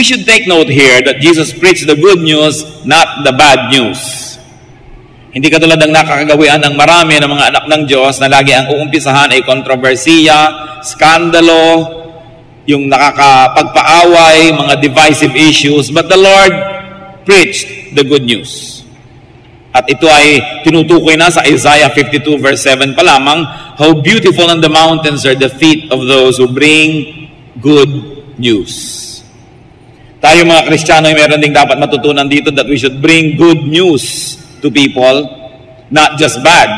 We should take note here that Jesus preached the good news, not the bad news. Hindi katulad ng nakakagawian ng marami ng mga anak ng Diyos na lagi ang uumpisahan ay kontrobersiya, skandalo, yung nakakapagpaaway, mga divisive issues. But the Lord preached the good news. At ito ay tinutukoy na sa Isaiah 52 verse 7 pa lamang, how beautiful on the mountains are the feet of those who bring good news. Tayo mga Kristiyano ay meron ding dapat matutunan dito that we should bring good news to people, not just bad.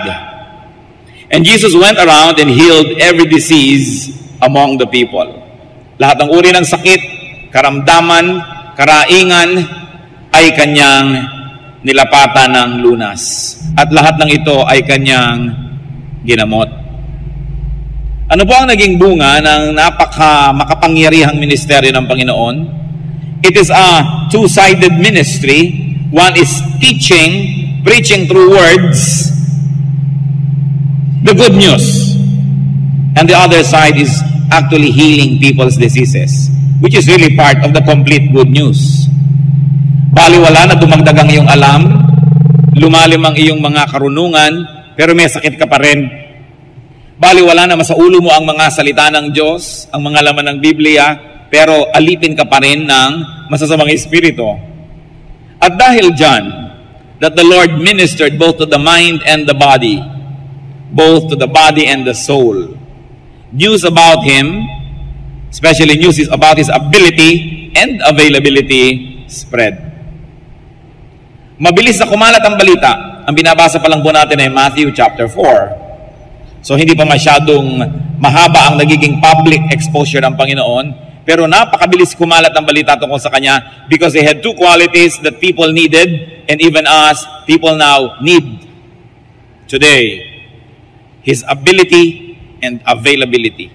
And Jesus went around and healed every disease among the people. Lahat ng uri ng sakit, karamdaman, karaingan ay kanyang nilapatan ng lunas. At lahat ng ito ay kanyang ginamot. Ano po ang naging bunga ng makapangyarihang ministeryo ng Panginoon? It is a two-sided ministry. One is teaching, preaching through words, the good news. And the other side is actually healing people's diseases, which is really part of the complete good news. Baliwala na dumagdag ang iyong alam, lumalim ang iyong mga karunungan, pero may sakit ka pa rin. Baliwala na masaulo mo ang mga salita ng Diyos, ang mga laman ng Biblia, pero alipin ka pa rin ng masasamang espiritu. At dahil dyan, that the Lord ministered both to the mind and the body, both to the body and the soul. News about Him, especially news about His ability and availability, spread. Mabilis na kumalat ang balita. Ang binabasa pa lang po natin ay Matthew chapter 4. So hindi pa masyadong mahaba ang nagiging public exposure ng Panginoon, pero napakabilis kumalat ang balita tungkol sa Kanya because He had two qualities that people needed and even us, people now need today. His ability and availability.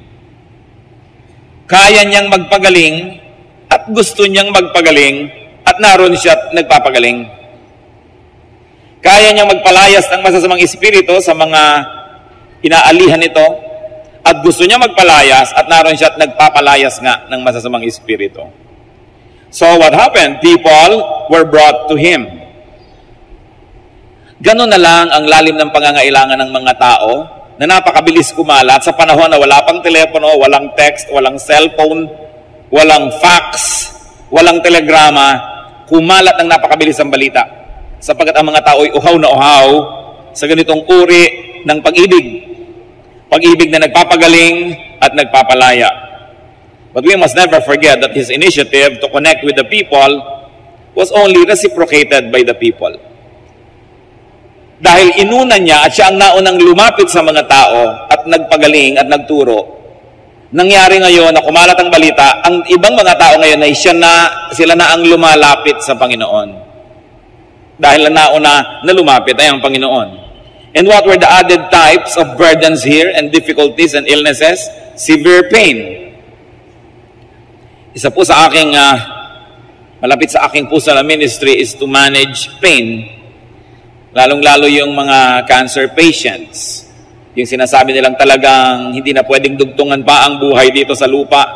Kaya niyang magpagaling at gusto niyang magpagaling at naroon siya at nagpapagaling. Kaya niyang magpalayas ng masasamang espiritu sa mga inaalihan nito at gusto niya magpalayas at naroon siya at nagpapalayas nga ng masasamang espiritu. So what happened? People were brought to Him. Ganun na lang ang lalim ng pangangailangan ng mga tao na napakabilis kumalat sa panahon na wala pang telepono, walang text, walang cellphone, walang fax, walang telegrama, kumalat ng napakabilis ang balita. Sapagkat ang mga tao ay uhaw na uhaw sa ganitong uri ng pag-ibig. Pag-ibig na nagpapagaling at nagpapalaya. But we must never forget that His initiative to connect with the people was only reciprocated by the people. Dahil inuna niya at siya ang naunang lumapit sa mga tao at nagpagaling at nagturo, nangyari ngayon na kumalat ang balita, ang ibang mga tao ngayon ay sila na ang lumalapit sa Panginoon. Dahil nauna na lumapit ay ang Panginoon. And what were the added types of burdens here and difficulties and illnesses? Severe pain. Isa po sa aking, malapit sa aking puso na ministry is to manage pain. Lalong-lalo yung mga cancer patients. Yung sinasabi nilang talagang hindi na pwedeng dugtungan pa ang buhay dito sa lupa.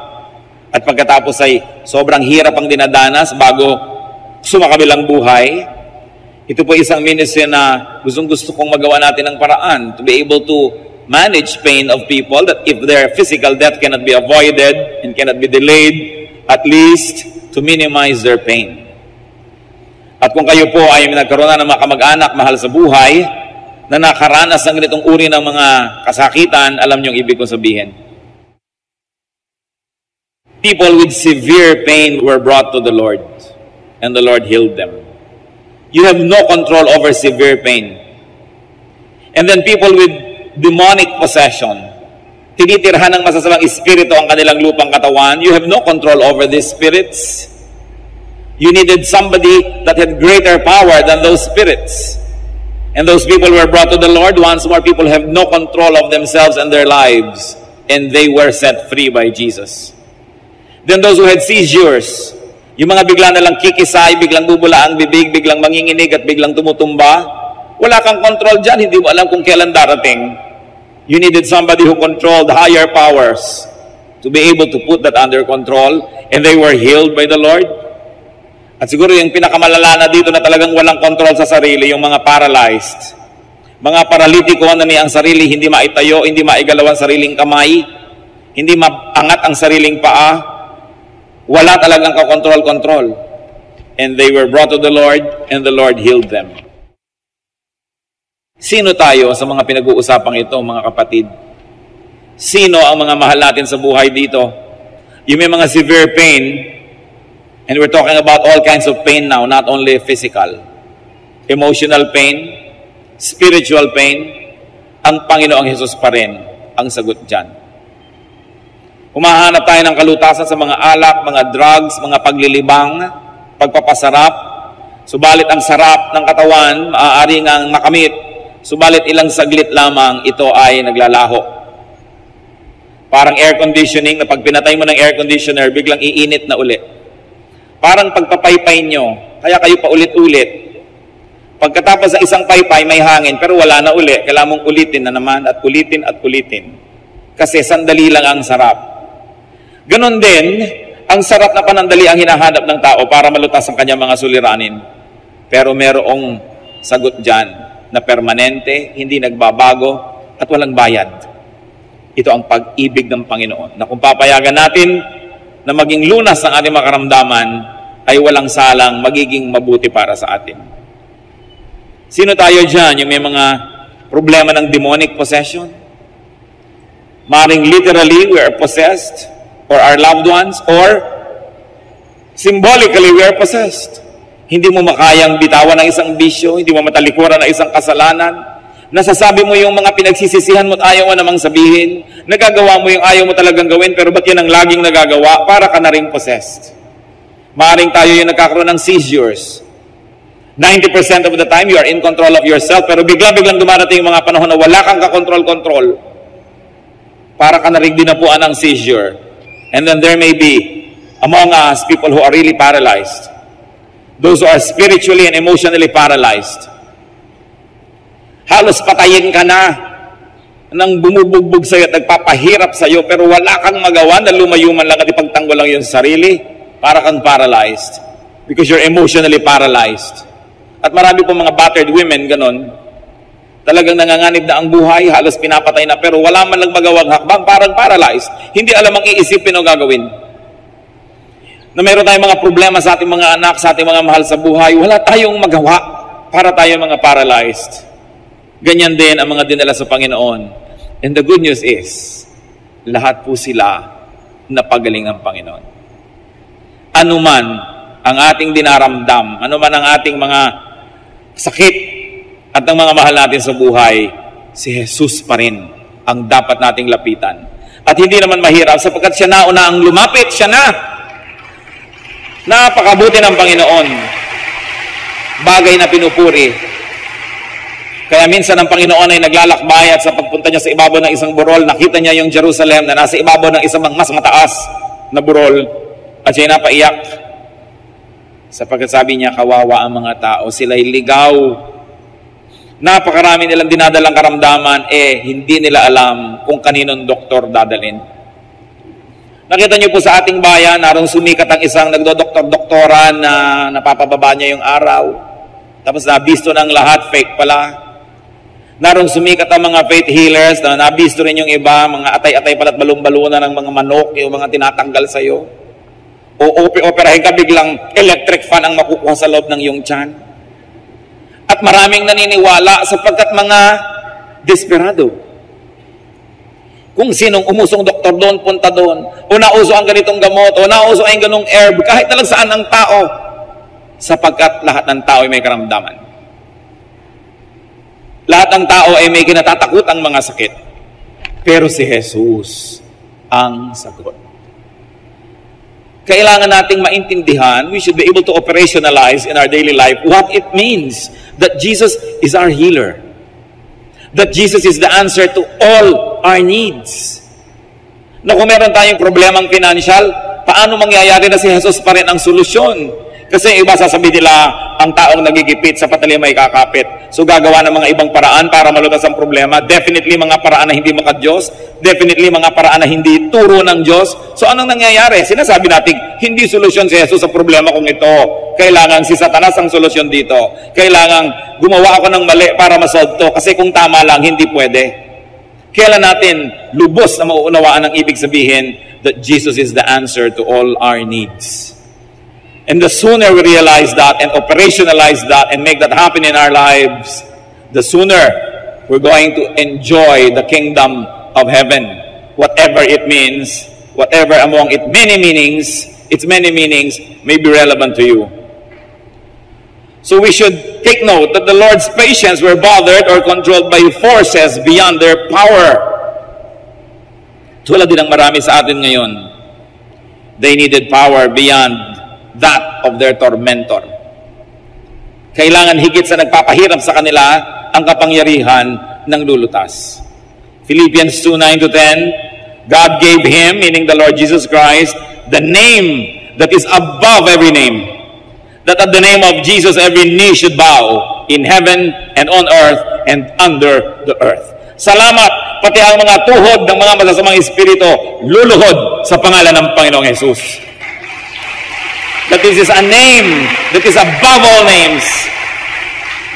At pagkatapos ay sobrang hirap ang dinadanas bago sumakabilang buhay. Ito po isang ministry na gustong-gusto kong magawa natin ng paraan to be able to manage pain of people that if their physical death cannot be avoided and cannot be delayed, at least to minimize their pain. At kung kayo po ay nagkaroon na ng mga kamag-anak mahal sa buhay na nakaranas ng ganitong uri ng mga kasakitan, alam niyo ang ibig kong sabihin. People with severe pain were brought to the Lord and the Lord healed them. You have no control over severe pain. And then people with demonic possession, tinitirhan ng masasamang espiritu ang kanilang lupang katawan. You have no control over these spirits. You needed somebody that had greater power than those spirits. And those people were brought to the Lord. Once more, people have no control of themselves and their lives. And they were set free by Jesus. Then those who had seizures, yung mga bigla na lang kikisay, biglang bubula ang bibig, biglang manginginig at biglang tumutumba, wala kang control dyan, hindi mo alam kung kailan darating. You needed somebody who controlled higher powers to be able to put that under control, and they were healed by the Lord. At siguro yung pinakamalala na dito na talagang walang control sa sarili, yung mga paralyzed. Mga paralitiko na ang sarili, hindi maitayo, hindi maigalaw ang sariling kamay, hindi maangat ang sariling paa, wala talagang kakontrol-kontrol. And they were brought to the Lord, and the Lord healed them. Sino tayo sa mga pinag-uusapang ito, mga kapatid? Sino ang mga mahal natin sa buhay dito? Yung may mga severe pain, and we're talking about all kinds of pain now, not only physical. Emotional pain, spiritual pain, ang Panginoong Hesus pa rin ang sagot dyan. Humahanap tayo ng kalutasan sa mga alak, mga drugs, mga paglilibang, pagpapasarap. Subalit ang sarap ng katawan, maaari ngang makamit. Subalit ilang saglit lamang, ito ay naglalaho. Parang air conditioning, na pag pinatay mo ng air conditioner, biglang iinit na uli. Parang pagpapaypay nyo, kaya kayo paulit-ulit. Pagkatapos sa isang paypay, may hangin, pero wala na uli. Kailangan mong ulitin na naman at ulitin at ulitin. Kasi sandali lang ang sarap. Ganon din, ang sarap na panandali ang hinahanap ng tao para malutas ang kanyang mga suliranin. Pero merong sagot dyan na permanente, hindi nagbabago, at walang bayad. Ito ang pag-ibig ng Panginoon, na kung papayagan natin na maging lunas ang ating mga karamdaman, ay walang salang magiging mabuti para sa atin. Sino tayo dyan? Yung may mga problema ng demonic possession? Maring literally we are possessed, or our loved ones, or symbolically we are possessed. Hindi mo makayang bitawan ng isang bisyo, hindi mo matalikuran ng isang kasalanan. Nasasabi mo yung mga pinagsisisihan mo at ayaw mo namang sabihin. Nagagawa mo yung ayaw mo talagang gawin, pero ba't yan ang laging nagagawa? Para ka na rin possessed. Maaring tayo yung nagkakaroon ng seizures. 90% of the time, you are in control of yourself, pero bigla-biglang dumarating yung mga panahon na wala kang kakontrol-kontrol. Para ka na rin dinapuan ng seizure. And then there may be, among us, people who are really paralyzed. Those who are spiritually and emotionally paralyzed. Halos patayin ka na nang bumubugbog sa'yo at nagpapahirap sa'yo, pero wala kang magawa na lumayo man lang at ipagtanggol lang yung sarili, para kang paralyzed. Because you're emotionally paralyzed. At marami po mga battered women, ganon. Talagang nanganganib na ang buhay, halos pinapatay na, pero wala man lang magawang hakbang, parang paralyzed. Hindi alam ang iisipin o gagawin. Na meron tayong mga problema sa ating mga anak, sa ating mga mahal sa buhay, wala tayong magawa para tayo mga paralyzed. Ganyan din ang mga dinala sa Panginoon. And the good news is, lahat po sila napagaling ng Panginoon. Ano man ang ating dinaramdam, ano man ang ating mga sakit at ang mga mahal natin sa buhay, si Jesus pa rin ang dapat nating lapitan. At hindi naman mahirap sapagkat siya na una ang lumapit, siya na. Napakabuti ng Panginoon. Bagay na pinupuri. Kaya minsan ang Panginoon ay naglalakbay at sa pagpunta niya sa ibabaw ng isang burol, nakita niya yung Jerusalem na nasa ibabaw ng isang mas mataas na burol at siya napaiyak. Sapagkat sabi niya, kawawa ang mga tao, sila'y ligaw. Napakarami nilang dinadalang karamdaman, hindi nila alam kung kaninong doktor dadalhin. Nakita niyo po sa ating bayan, narong sumikat ang isang nagdodoktor-doktoran na napapababa niya yung araw. Tapos nabisto ng lahat, fake pala. Narong sumikat ang mga faith healers na nabisto rin yung iba, mga atay-atay pala at balon-baluna ng mga manok, yung mga tinatanggal sa'yo. O operahin ka, biglang electric fan ang makukuha sa loob ng iyong tiyan. At maraming naniniwala sapagkat mga desperado. Kung sinong umusong doktor doon, punta doon. O nauso ang ganitong gamot, o nauso ang ganong herb, kahit na lang saan ang tao. Sapagkat lahat ng tao ay may karamdaman. Lahat ng tao ay may kinatatakutang mga sakit. Pero si Jesus ang sagot. Kailangan nating maintindihan, we should be able to operationalize in our daily life what it means that Jesus is our healer. That Jesus is the answer to all our needs. Na kung meron tayong problemang financial, paano mangyayari na si Jesus pa rin ang solusyon? Kasi iba sasabihin nila, ang taong nagigipit sa patali may kakapit. So gagawa ng mga ibang paraan para malutas ang problema. Definitely mga paraan na hindi maka-Diyos. Definitely mga paraan na hindi turo ng Diyos. So anong nangyayari? Sinasabi natin, hindi solusyon si Jesus sa problema kung ito. Kailangan si Satanas ang solusyon dito. Kailangan gumawa ako ng mali para masolve to. Kasi kung tama lang, hindi pwede. Kailan natin lubos na mauunawaan ang ibig sabihin that Jesus is the answer to all our needs. And the sooner we realize that and operationalize that and make that happen in our lives, the sooner we're going to enjoy the kingdom of heaven. Whatever it means, whatever among its many meanings may be relevant to you. So we should take note that the Lord's patience were bothered or controlled by forces beyond their power. Tulad din ang marami sa atin ngayon. They needed power beyond that of their tormentor. Kailangan higit sa nagpapahirap sa kanila ang kapangyarihan ng lulutas. Philippians 2:9-10, God gave Him, meaning the Lord Jesus Christ, the name that is above every name, that at the name of Jesus every knee should bow in heaven and on earth and under the earth. Salamat, pati ang mga tuhod ng mga masasamang espiritu luluhod sa pangalan ng Panginoong Jesus. That this is a name that is above all names.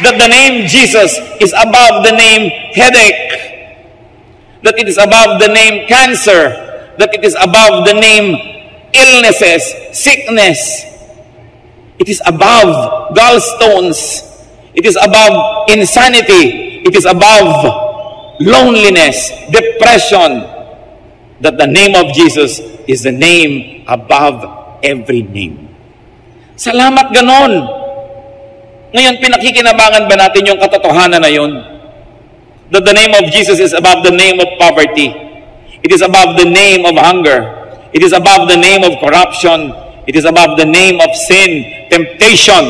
That the name Jesus is above the name headache. That it is above the name cancer. That it is above the name illnesses, sickness. It is above gallstones. It is above insanity. It is above loneliness, depression. That the name of Jesus is the name above every name. Salamat ganon. Ngayon, pinakikinabangan ba natin yung katotohanan na yun? That the name of Jesus is above the name of poverty. It is above the name of hunger. It is above the name of corruption. It is above the name of sin, temptation.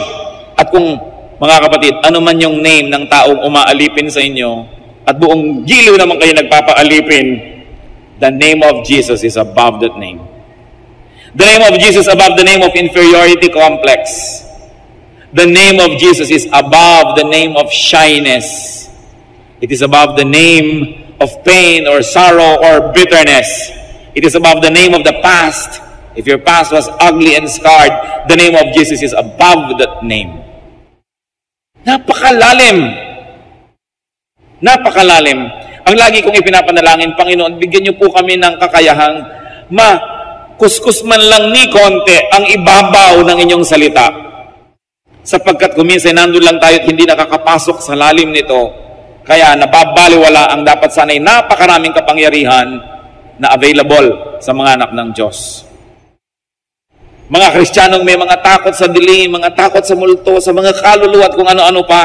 At kung, mga kapatid, ano man yung name ng taong umaalipin sa inyo, at buong giliw naman kayo nagpapaalipin, the name of Jesus is above that name. The name of Jesus above the name of inferiority complex. The name of Jesus is above the name of shyness. It is above the name of pain or sorrow or bitterness. It is above the name of the past. If your past was ugly and scarred, the name of Jesus is above that name. Napakalalim. Napakalalim. Ang lagi kong ipinapanalangin, Panginoon, bigyan niyo po kami ng kakayahang kuskus man lang ni konti ang ibabaw ng inyong salita. Sapagkat kuminsan nandun lang tayo at hindi nakakapasok sa lalim nito, kaya nababaliwala ang dapat sana'y napakaraming kapangyarihan na available sa mga anak ng Diyos. Mga Kristiyanong may mga takot sa dilim, mga takot sa multo, sa mga kaluluwa at kung ano-ano pa.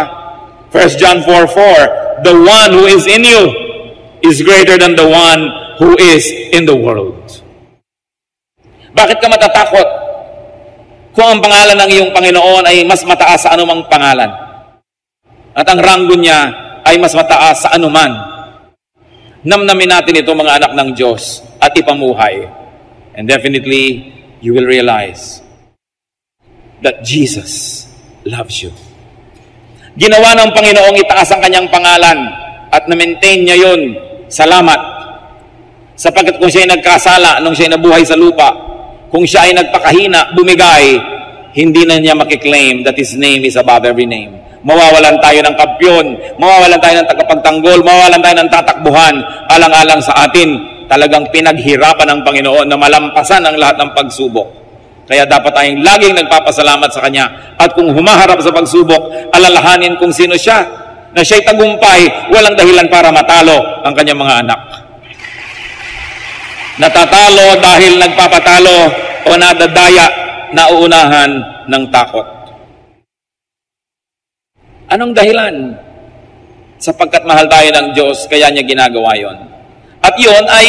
1 John 4:4, the one who is in you is greater than the one who is in the world. Bakit ka matatakot kung ang pangalan ng iyong Panginoon ay mas mataas sa anumang pangalan? At ang ranggo niya ay mas mataas sa anuman. Namnamin natin ito mga anak ng Diyos at ipamuhay. And definitely, you will realize that Jesus loves you. Ginawa ng Panginoong itaas ang kanyang pangalan at na-maintain niya yun. Salamat. Sapagkat kung siya ay nagkasala nung siya ay nabuhay sa lupa, kung siya ay nagpakahina, bumigay, hindi na niya makiklaim that His name is above every name. Mawawalan tayo ng kampyon, mawawalan tayo ng tagapagtanggol, mawawalan tayo ng tatakbuhan, alang-alang sa atin, talagang pinaghirapan ng Panginoon na malampasan ang lahat ng pagsubok. Kaya dapat tayong laging nagpapasalamat sa Kanya. At kung humaharap sa pagsubok, alalahanin kung sino siya, na siya'y tagumpay, walang dahilan para matalo ang kanyang mga anak. Natatalo dahil nagpapatalo o nadadaya, nauunahan ng takot. Anong dahilan? Sapagkat mahal tayo ng Diyos, kaya niya ginagawa yon. At yon ay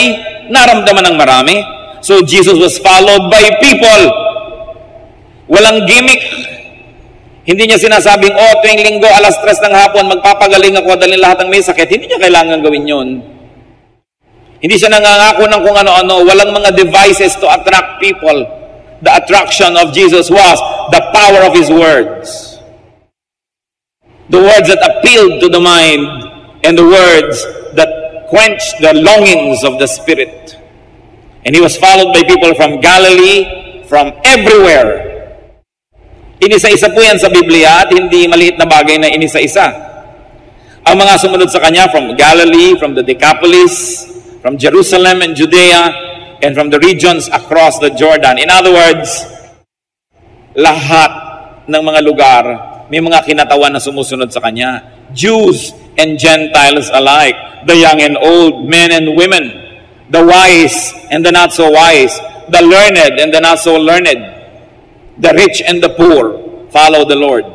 naramdaman ng marami. So Jesus was followed by people. Walang gimmick. Hindi niya sinasabing, tuwing linggo, alas 3 ng hapon, magpapagaling ako, dalhin lahat ng may sakit. Hindi niya kailangan gawin yon. Hindi siya nangangako ng kung ano-ano. Walang mga devices to attract people. The attraction of Jesus was the power of His words. The words that appealed to the mind and the words that quenched the longings of the spirit. And He was followed by people from Galilee, from everywhere. Inisa-isa po yan sa Biblia at hindi maliit na bagay na inisa-isa. Ang mga sumunod sa Kanya from Galilee, from the Decapolis, from Jerusalem and Judea, and from the regions across the Jordan. In other words, lahat ng mga lugar, may mga kinatawan na sumusunod sa Kanya. Jews and Gentiles alike, the young and old, men and women, the wise and the not so wise, the learned and the not so learned, the rich and the poor, follow the Lord.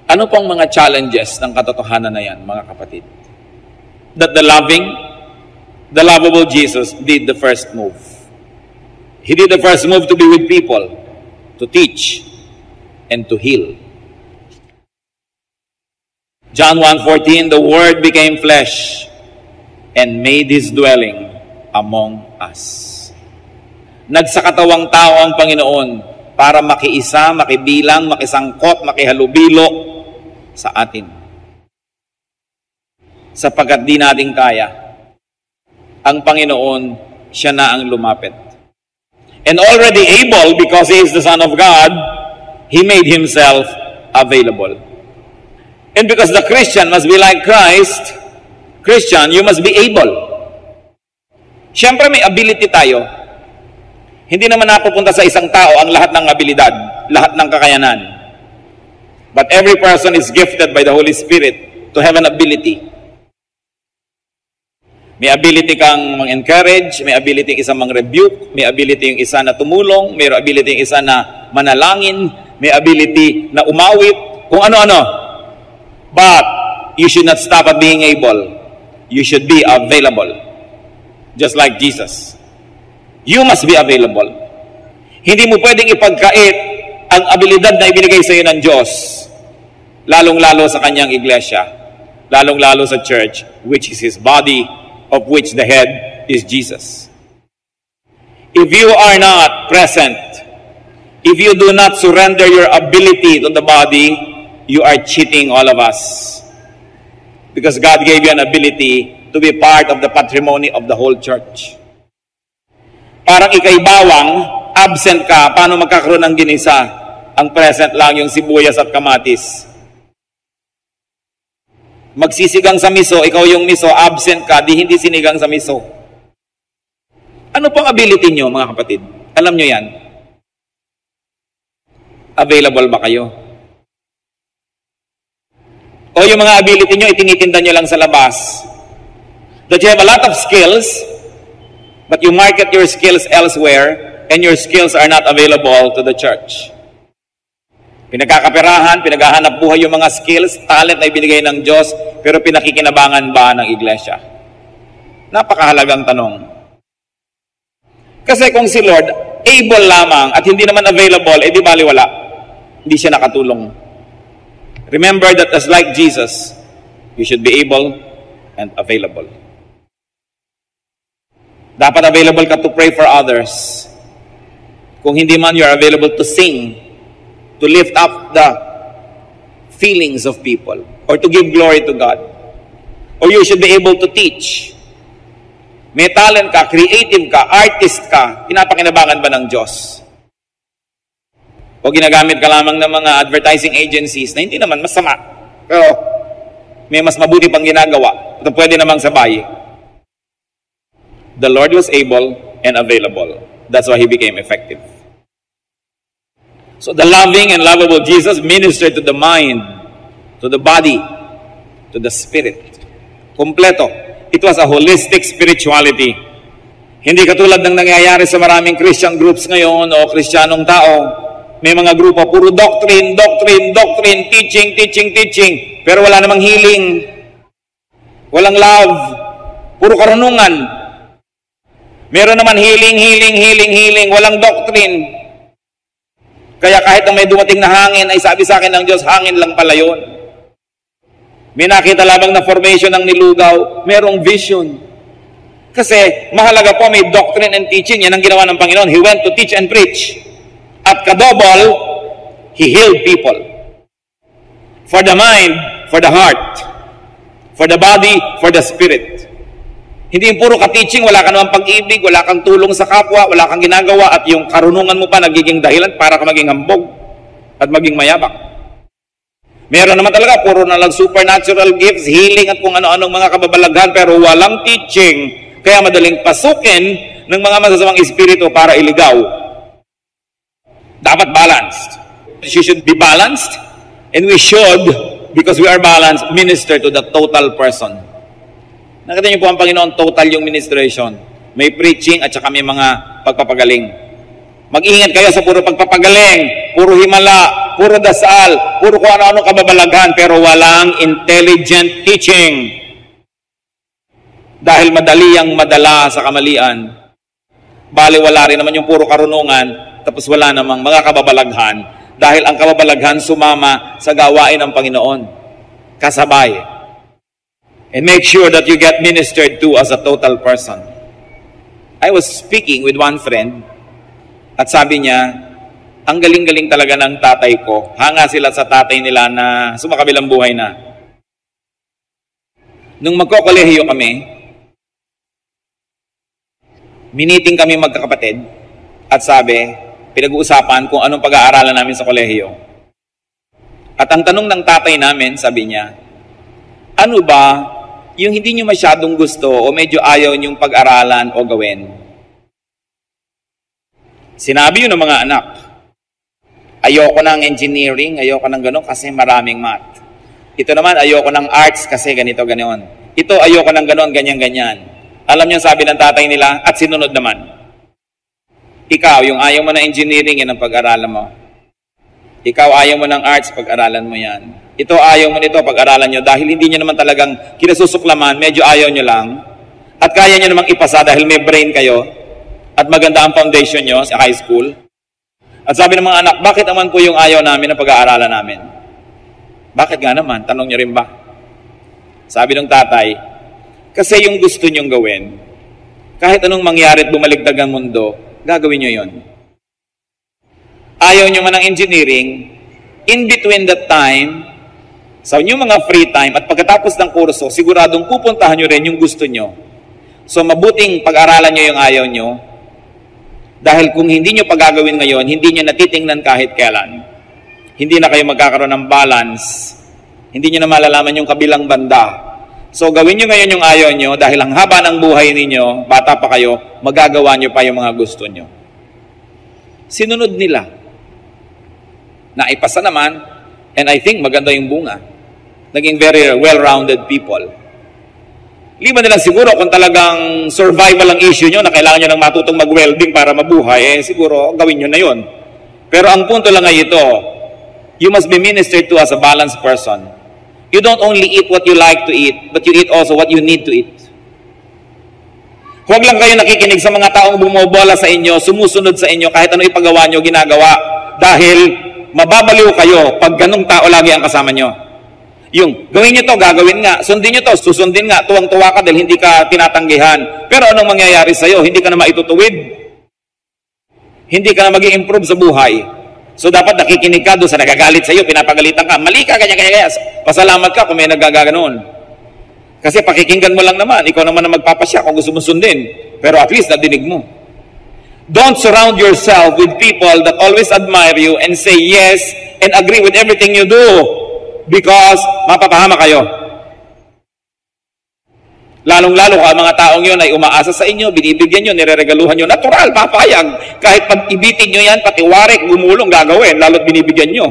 Ano pong mga challenges ng katotohanan na yan, mga kapatid? That the lovable Jesus did the first move. He did the first move to be with people, to teach, and to heal. John 1:14, the Word became flesh and made His dwelling among us. Nagsakatawang tao ang Panginoon para makiisa, makibilang, makisangkot, makihalubilo sa atin. Sapagkat di natin kaya, ang Panginoon, siya na ang lumapit. And already able, because He is the Son of God, He made Himself available. And because the Christian must be like Christ, Christian, you must be able. Siyempre may ability tayo. Hindi naman napupunta sa isang tao ang lahat ng abilidad, lahat ng kakayanan. But every person is gifted by the Holy Spirit to have an ability. May ability kang mang-encourage, may ability yung isa mang-rebuke, may ability yung isa na tumulong, may ability yung isa na manalangin, may ability na umawit, kung ano-ano. But you should not stop at being able. You should be available. Just like Jesus. You must be available. Hindi mo pwedeng ipagkait ang abilidad na ibinigay sa iyo ng Diyos, lalong-lalo sa Kanyang iglesia, lalong-lalo sa church, which is His body, of which the head is Jesus. If you are not present, if you do not surrender your ability to the body, you are cheating all of us. Because God gave you an ability to be part of the patrimony of the whole church. Parang ikay bawang, absent ka, paano magkakaroon ng ginisa? Ang present lang yung sibuyas at kamatis. Magsisigang sa miso, ikaw yung miso, absent ka, di hindi sinigang sa miso. Ano pong ability nyo, mga kapatid? Alam nyo yan? Available ba kayo? O yung mga ability nyo, itinitinda nyo lang sa labas. That you have a lot of skills, but you market your skills elsewhere, and your skills are not available to the church. Pinagkakaperahan, pinaghahanap buhay yung mga skills, talent na ibinigay ng Diyos, pero pinakikinabangan ba ng iglesia? Napakahalagang tanong. Kasi kung si Lord able lamang at hindi naman available, di baliwala. Hindi siya nakatulong. Remember that as like Jesus, you should be able and available. Dapat available ka to pray for others. Kung hindi man, you are available to sing, to lift up the feelings of people, or to give glory to God. Or you should be able to teach. May talent ka, creative ka, artist ka, pinapakinabangan ba ng Diyos? O ginagamit ka lamang ng mga advertising agencies na hindi naman masama, pero may mas mabuti pang ginagawa at pwede namang sabay. The Lord was able and available. That's why He became effective. So the loving and lovable Jesus ministered to the mind, to the body, to the spirit. Kompleto. It was a holistic spirituality. Hindi katulad ng nangyayari sa maraming Christian groups ngayon o Kristiyanong tao. May mga grupo, puro doctrine, teaching, pero wala namang healing. Walang love. Puro karunungan. Meron naman healing, walang doctrine. Kaya kahit na may dumating na hangin, ay sabi sa akin ng Diyos, hangin lang pala yun. May nakita lamang na formation ng nilugaw, merong vision. Kasi mahalaga po may doctrine and teaching. Yan ang ginawa ng Panginoon. He went to teach and preach. At kadobol, He healed people. For the mind, for the heart, for the body, for the spirit. Hindi yung puro ka-teaching, wala ka naman pag-ibig, wala kang tulong sa kapwa, wala kang ginagawa, at yung karunungan mo pa nagiging dahilan para ka maging hambog at maging mayabang. Meron naman talaga, puro na lang supernatural gifts, healing at kung ano-anong mga kababalaghan, pero walang teaching, kaya madaling pasukin ng mga masasamang espiritu para iligaw. Dapat balanced. She should be balanced, and we should, because we are balanced, minister to the total person. Nakita niyo po ang Panginoon, total yung ministration. May preaching at saka may mga pagpapagaling. Mag-ingat kayo sa puro pagpapagaling, puro himala, puro dasal, puro kung ano-ano kababalaghan, pero walang intelligent teaching. Dahil madali ang madala sa kamalian. Bali wala rin naman yung puro karunungan, tapos wala namang mga kababalaghan. Dahil ang kababalaghan sumama sa gawain ng Panginoon. Kasabay. And make sure that you get ministered to as a total person. I was speaking with one friend, at sabi niya, ang galing-galing talaga ng tatay ko. Hanga sila sa tatay nila na sumakabilang buhay na. Nung magkokolehiyo kami, miniting kami magkakapatid, at sabi, pinag-uusapan kung anong pag-aaralan namin sa kolehiyo. At ang tanong ng tatay namin, sabi niya, ano ba yung hindi nyo masyadong gusto o medyo ayaw nyong pag-aralan o gawin? Sinabi yun ng mga anak, ayoko ng engineering, ayoko ng gano'n kasi maraming math. Ito naman, ayoko ng arts kasi ganito, gano'n. Ito, ayoko ng gano'n, ganyan-ganyan. Alam niyo sabi ng tatay nila, at sinunod naman. Ikaw, yung ayaw mo ng engineering, yan ang pag-aralan mo. Ikaw, ayaw mo ng arts, pag-aralan mo yan. Ito, ayaw mo nito, pag-aralan nyo. Dahil hindi nyo naman talagang kinasusuklaman, medyo ayaw nyo lang. At kaya nyo namang ipasa dahil may brain kayo. At maganda ang foundation nyo sa high school. At sabi ng mga anak, bakit naman po yung ayaw namin na pag-aaralan namin? Bakit nga naman? Tanong nyo rin ba? Sabi ng tatay, kasi yung gusto nyong gawin, kahit anong mangyari at bumaligtad ang mundo, gagawin nyo yon. Ayaw nyo man ng engineering, in between that time, sa inyong mga free time at pagkatapos ng kurso, siguradong pupuntahan nyo rin yung gusto nyo. So mabuting pag-aralan nyo yung ayaw nyo, dahil kung hindi nyo pagagawin ngayon, hindi nyo natitingnan kahit kailan. Hindi na kayo magkakaroon ng balance. Hindi nyo na malalaman yung kabilang banda. So gawin nyo ngayon yung ayaw nyo, dahil ang haba ng buhay ninyo, bata pa kayo, magagawa nyo pa yung mga gusto nyo. Sinunod nila. Naipasa naman, and I think maganda yung bunga. Naging very well-rounded people. Liban nila siguro kung talagang survival ang issue nyo na kailangan nyo ng matutong mag-welding para mabuhay, siguro gawin nyo na yun. Pero ang punto lang ay ito, you must be ministered to as a balanced person. You don't only eat what you like to eat, but you eat also what you need to eat. Huwag lang kayo nakikinig sa mga taong bumobola sa inyo, sumusunod sa inyo, kahit ano ipagawa nyo, ginagawa. Dahil mababaliw kayo pag ganong tao lagi ang kasama nyo. Yung, gawin nyo to, gagawin nga. Sundin nyo to, susundin nga. Tuwang-tuwa ka dahil hindi ka tinatanggihan. Pero anong mangyayari sa'yo? Hindi ka na maitutuwid. Hindi ka na mag-i-improve sa buhay. So dapat nakikinig ka doon sa nagagalit sa'yo, pinapagalitan ka. Mali ka, ganyan. Pasalamat ka kung may nagaganoon. Kasi pakikinggan mo lang naman. Ikaw naman na magpapasya kung gusto mo sundin. Pero at least nadinig mo. Don't surround yourself with people that always admire you and say yes and agree with everything you do. Because mapapahama kayo. Lalong-lalo ka, mga taong yun ay umaasa sa inyo, binibigyan nyo, nireregaluhan nyo. Natural, papayag. Kahit pag ibitin nyo yan, pati warik, gumulong, gagawin, lalo't binibigyan nyo.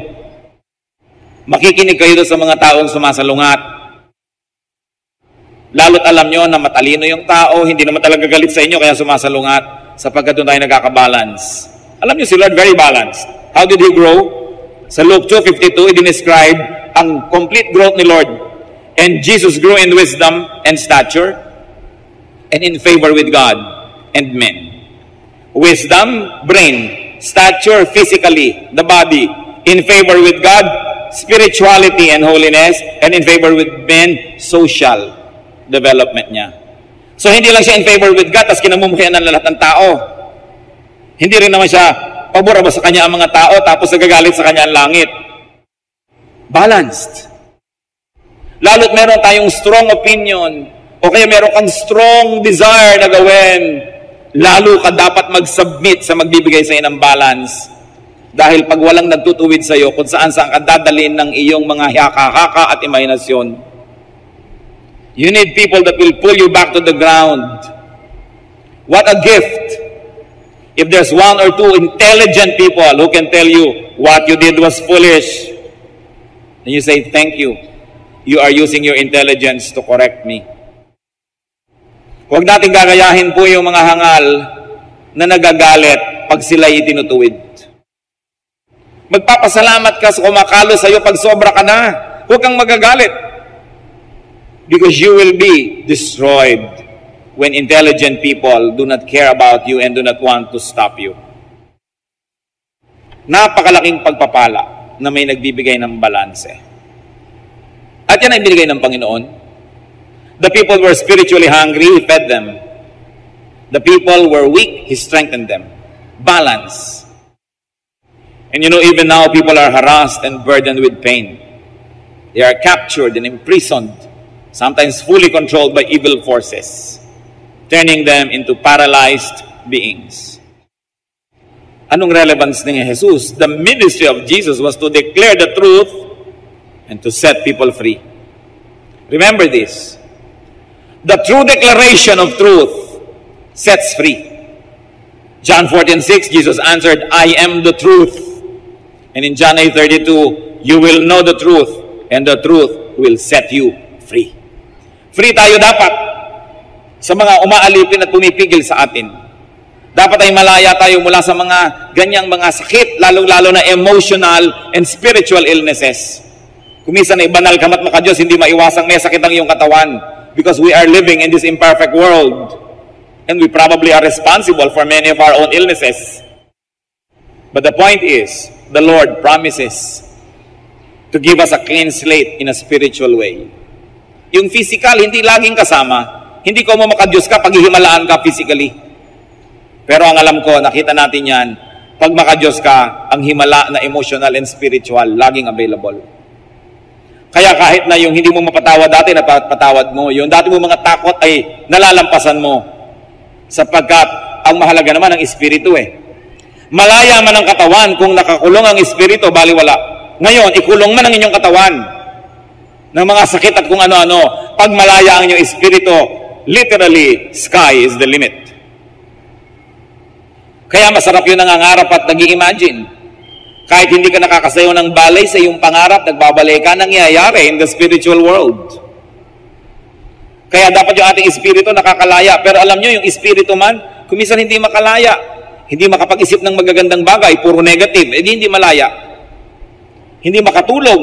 Makikinig kayo doon sa mga taong sumasalungat. Lalo't alam nyo na matalino yung tao, hindi naman talaga galit sa inyo, kaya sumasalungat, sapagkat doon tayo nagkakabalance. Alam nyo si Lord, very balanced. How did He grow? Sa Luke 2:52, i-describe ang complete growth ni Lord. And Jesus grew in wisdom and stature and in favor with God and men. Wisdom, brain. Stature, physically, the body. In favor with God, spirituality and holiness. And in favor with men, social development niya. So hindi lang siya in favor with God, tapos kinamumuhayan ng lahat ng tao. Hindi rin naman siya pabor sa kanya ang mga tao, tapos nagagalit sa kanya ang langit. Balanced. Lalo't meron tayong strong opinion, o kaya meron kang strong desire na gawin, lalo ka dapat mag-submit sa magbibigay sa iyo ng balance. Dahil pag walang nagtutuwid sa iyo, kung saan ka dadalhin ng iyong mga haka-haka at imahinasyon. You need people that will pull you back to the ground. What a gift! If there's one or two intelligent people who can tell you what you did was foolish, and you say, thank you. You are using your intelligence to correct me. Huwag natin gagayahin po yung mga hangal na nagagalit pag sila'y itinutuwid. Magpapasalamat ka sa kumakalo sa iyo pag sobra ka na. Huwag kang magagalit. Because you will be destroyed when intelligent people do not care about you and do not want to stop you. Napakalaking pagpapala na may nagbibigay ng balanse. At yan ay binigay ng Panginoon. The people were spiritually hungry, He fed them. The people were weak, He strengthened them. Balance. And you know, even now, people are harassed and burdened with pain. They are captured and imprisoned, sometimes fully controlled by evil forces, turning them into paralyzed beings. Anong relevance ni Jesus? The ministry of Jesus was to declare the truth and to set people free. Remember this. The true declaration of truth sets free. John 14:6, Jesus answered, I am the truth. And in John 8:32, you will know the truth, and the truth will set you free. Free tayo dapat sa mga umaalipin at pumipigil sa atin. Dapat ay malaya tayo mula sa mga ganyang mga sakit, lalong-lalo na emotional and spiritual illnesses. Kung minsan ay banal ka mat maka-Diyos, hindi maiwasang may sakit ang iyong katawan because we are living in this imperfect world and we probably are responsible for many of our own illnesses. But the point is, the Lord promises to give us a clean slate in a spiritual way. Yung physical, hindi laging kasama. Hindi ko maka-Diyos ka pag hihimalaan ka physically. Pero ang alam ko, nakita natin yan, pag maka-Diyos ka, ang himala na emotional and spiritual, laging available. Kaya kahit na yung hindi mo mapatawad dati, napatawad mo. Yung dati mo mga takot ay nalalampasan mo. Sapagkat ang mahalaga naman ang espiritu Malaya man ang katawan kung nakakulong ang espiritu, baliwala. Ngayon, ikulong man ang inyong katawan ng mga sakit at kung ano-ano. Pag malaya ang inyong espiritu, literally, sky is the limit. Kaya masarap yun nangangarap at nag-i-imagine. Kahit hindi ka nakakasayo ng balay sa iyong pangarap, nagbabalay ka, nangyayari in the spiritual world. Kaya dapat yung ating espiritu nakakalaya. Pero alam nyo, yung espiritu man, kung minsan hindi makalaya, hindi makapag-isip ng magagandang bagay, puro negative, hindi malaya. Hindi makatulog,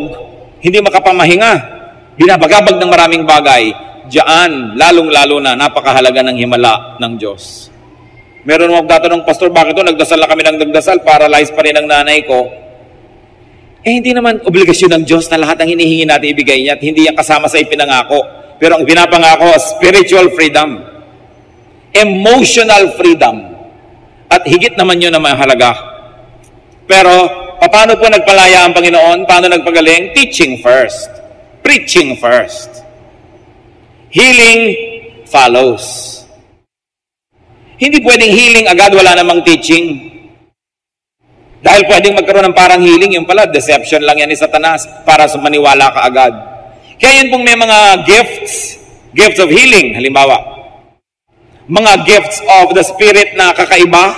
hindi makapamahinga, binabagabag ng maraming bagay. Diyan, lalong-lalo na, napakahalaga ng himala ng Diyos. Meron magtatanong, Pastor, bakit nagdasal na kami ng nagdasal, paralyzed pa rin ang nanay ko? Hindi naman obligasyon ng Diyos na lahat ng hinihingi natin ibigay niya at hindi yan kasama sa ipinangako. Pero ang pinapangako, spiritual freedom, emotional freedom, at higit naman yun na mahalaga. Pero, paano po nagpalaya ang Panginoon? Paano nagpagaling? Teaching first. Preaching first. Healing follows. Hindi pwedeng healing agad, wala namang teaching. Dahil pwedeng magkaroon ng parang healing, yung pala, deception lang yan ni Satanas para maniwala ka agad. Kaya yun pong may mga gifts of healing, halimbawa. Mga gifts of the Spirit na kakaiba,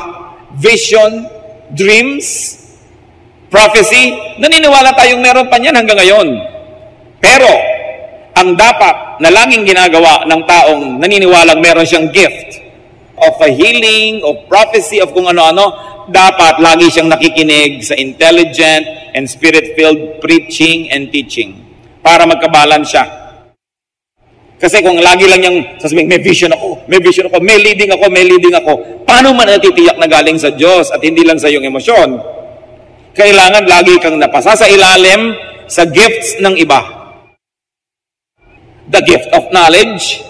vision, dreams, prophecy, naniniwala tayong meron pa niyan hanggang ngayon. Pero, ang dapat na laging ginagawa ng taong naniniwalang meron siyang gift of a healing, of prophecy, of kung ano-ano, dapat lagi siyang nakikinig sa intelligent and spirit-filled preaching and teaching para magkabalance siya. Kasi kung lagi lang niyang sasabihin, may vision ako, may leading ako, paano man natitiyak na galing sa Diyos at hindi lang sa iyong emosyon? Kailangan lagi kang napasa sa ilalim sa gifts ng iba. The gift of knowledge,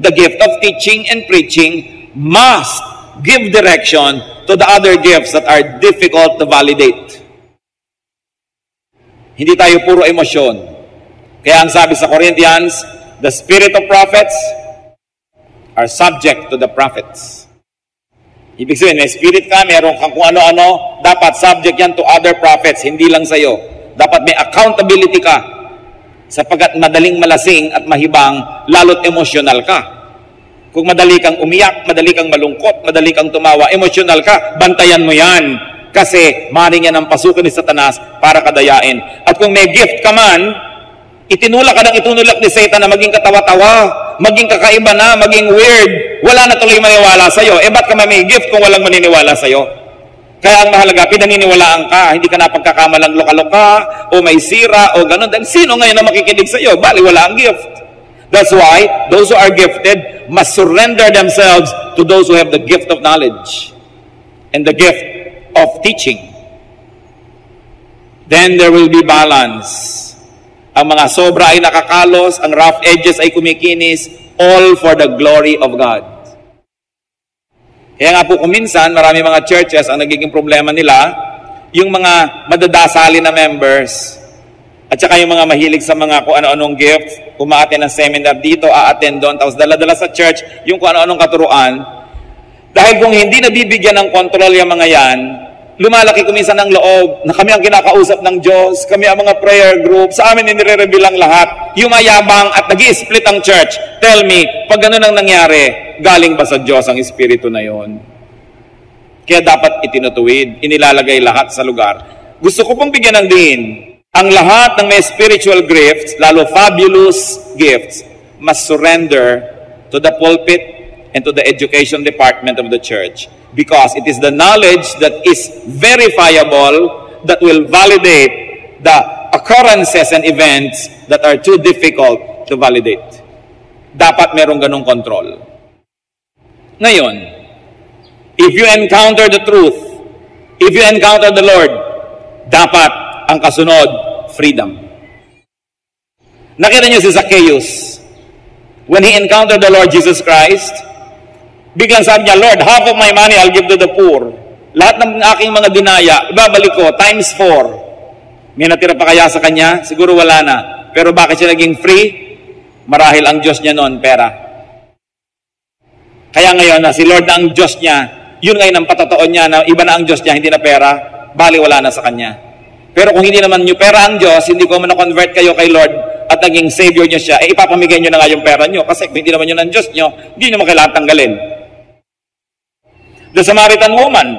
the gift of teaching and preaching must give direction to the other gifts that are difficult to validate. Hindi tayo puro emosyon. Kaya ang sabi sa Corinthians, the spirit of prophets are subject to the prophets. Ibig sabihin, may spirit ka, meron kang kung ano-ano, dapat subject yan to other prophets, hindi lang sa'yo. Dapat may accountability ka, sapagkat madaling malasing at mahibang, lalo't emosyonal ka. Kung madali kang umiyak, madali kang malungkot, madali kang tumawa, emosyonal ka, bantayan mo yan. Kasi maring yan ang pasukan ni Satanas para kadayain. At kung may gift ka man, itinulak ka ng itunulak ni Satan na maging katawa-tawa, maging kakaiba na, maging weird, wala na tuloy maniwala sa'yo. Ba't ka may gift kung walang maniniwala sa'yo? Kaya ang mahalaga, pinaniniwalaan ka, hindi ka na pagkakamalang loka-loka, o may sira, o gano'n. Dahil sino ngayon na makikinig sa'yo? Bali, wala ang gift. That's why, those who are gifted must surrender themselves to those who have the gift of knowledge and the gift of teaching. Then there will be balance. Ang mga sobra ay nakakalos, ang rough edges ay kumikinis, all for the glory of God. Kaya nga po kuminsan, marami mga churches, ang nagiging problema nila, yung mga madadasali na members, at saka yung mga mahilig sa mga kung ano-anong gifts, umaattend ng seminar dito, aattend doon, tapos dala-dala sa church, yung kung ano-anong katuruan. Dahil kung hindi nabibigyan ng control yung mga yan, lumalaki kuminsan ng loob na kami ang kinakausap ng Diyos, kami ang mga prayer group, sa amin nire-reveal ang lahat, yumayabang at nag-i-split ang church. Tell me, pag ganun ang nangyari, galing ba sa Diyos ang Espiritu na yon? Kaya dapat itinutuwid, inilalagay lahat sa lugar. Gusto ko pong bigyan ng diin, ang lahat ng may spiritual gifts, lalo fabulous gifts, must surrender to the pulpit and to the education department of the church. Because it is the knowledge that is verifiable that will validate the occurrences and events that are too difficult to validate. Dapat merong ganong control. Ngayon, if you encounter the truth, if you encounter the Lord, dapat ang kasunod, freedom. Nakita niyo si Zacchaeus, when he encountered the Lord Jesus Christ, biglang sabi niya, Lord, half of my money I'll give to the poor. Lahat ng aking mga dinaya, ibabalik ko, times 4. May natira pa kaya sa kanya? Siguro wala na. Pero bakit siya naging free? Marahil ang Diyos niya noon, pera. Kaya ngayon na si Lord na ang Diyos niya, yun ngayon ang patotoo niya na iba na ang Diyos niya, hindi na pera, bali wala na sa kanya. Pero kung hindi naman niyo pera ang Diyos, hindi ko man na-convert kayo kay Lord at naging Savior niyo siya, ipapamigay niyo na nga yung pera niyo. Kasi kung hindi naman yun ang Diyos niyo, hindi niyo makailangan tanggalin. The Samaritan woman,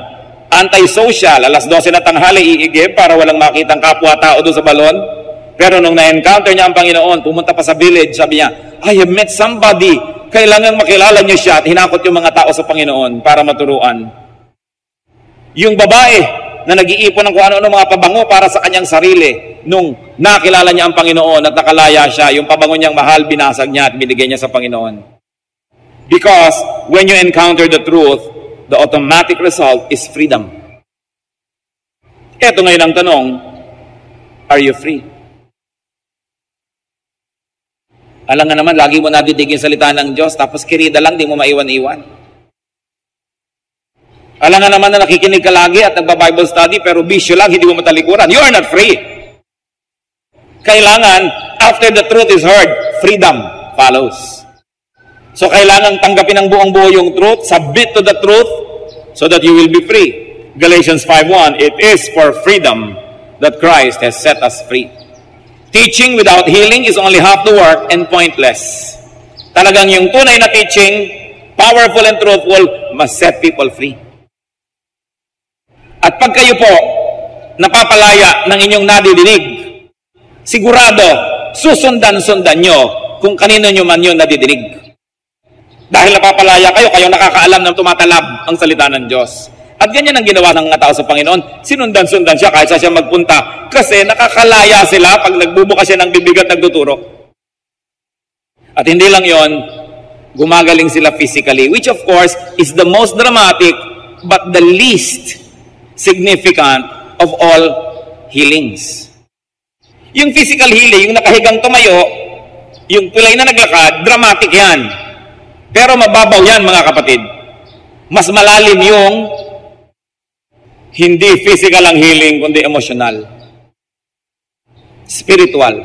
anti-social, alas 12 na tanghali, iigib para walang makitang kapwa-tao doon sa balon. Pero nung na-encounter niya ang Panginoon, pumunta pa sa village, sabi niya, I have met somebody. Kailangan makilala niyo siya at hinakot yung mga tao sa Panginoon para maturuan. Yung babae na nag-iipon ng kung ano-ano mga pabango para sa kanyang sarili, nung nakilala niya ang Panginoon at nakalaya siya, yung pabango niyang mahal, binasag niya at binigay niya sa Panginoon. Because when you encounter the truth, the automatic result is freedom. Ito ngayon ang tanong, are you free? Alam nga naman, lagi mo nadidig yung salita ng Diyos, tapos kirida lang, di mo maiwan-iwan. Alam nga naman na nakikinig ka lagi at nagba-Bible study, pero bisyo lang, hindi mo matalikuran. You are not free. Kailangan, after the truth is heard, freedom follows. So kailangan tanggapin ng buong-buo yung truth, submit to the truth, so that you will be free. Galatians 5:1, it is for freedom that Christ has set us free. Teaching without healing is only half the work and pointless. Talagang yung tunay na teaching, powerful and truthful, must set people free. At pag kayo po napapalaya ng inyong nadidinig, sigurado, susundan-sundan nyo kung kanino nyo man yun nadidinig. Dahil napapalaya kayo, kayo nakakaalam ng tumatalab ang salita ng Diyos. At ganyan ang ginawa ng mga tao sa Panginoon. Sinundan-sundan siya kahit siya magpunta. Kasi nakakalaya sila pag nagbubukas siya ng bibig at nagtuturo. At hindi lang yon, gumagaling sila physically, which of course is the most dramatic but the least significant of all healings. Yung physical healing, yung nakahigang tumayo, yung tulay na naglakad, dramatic yan. Pero mababaw yan, mga kapatid. Mas malalim yung hindi physical ang healing, kundi emotional. Spiritual.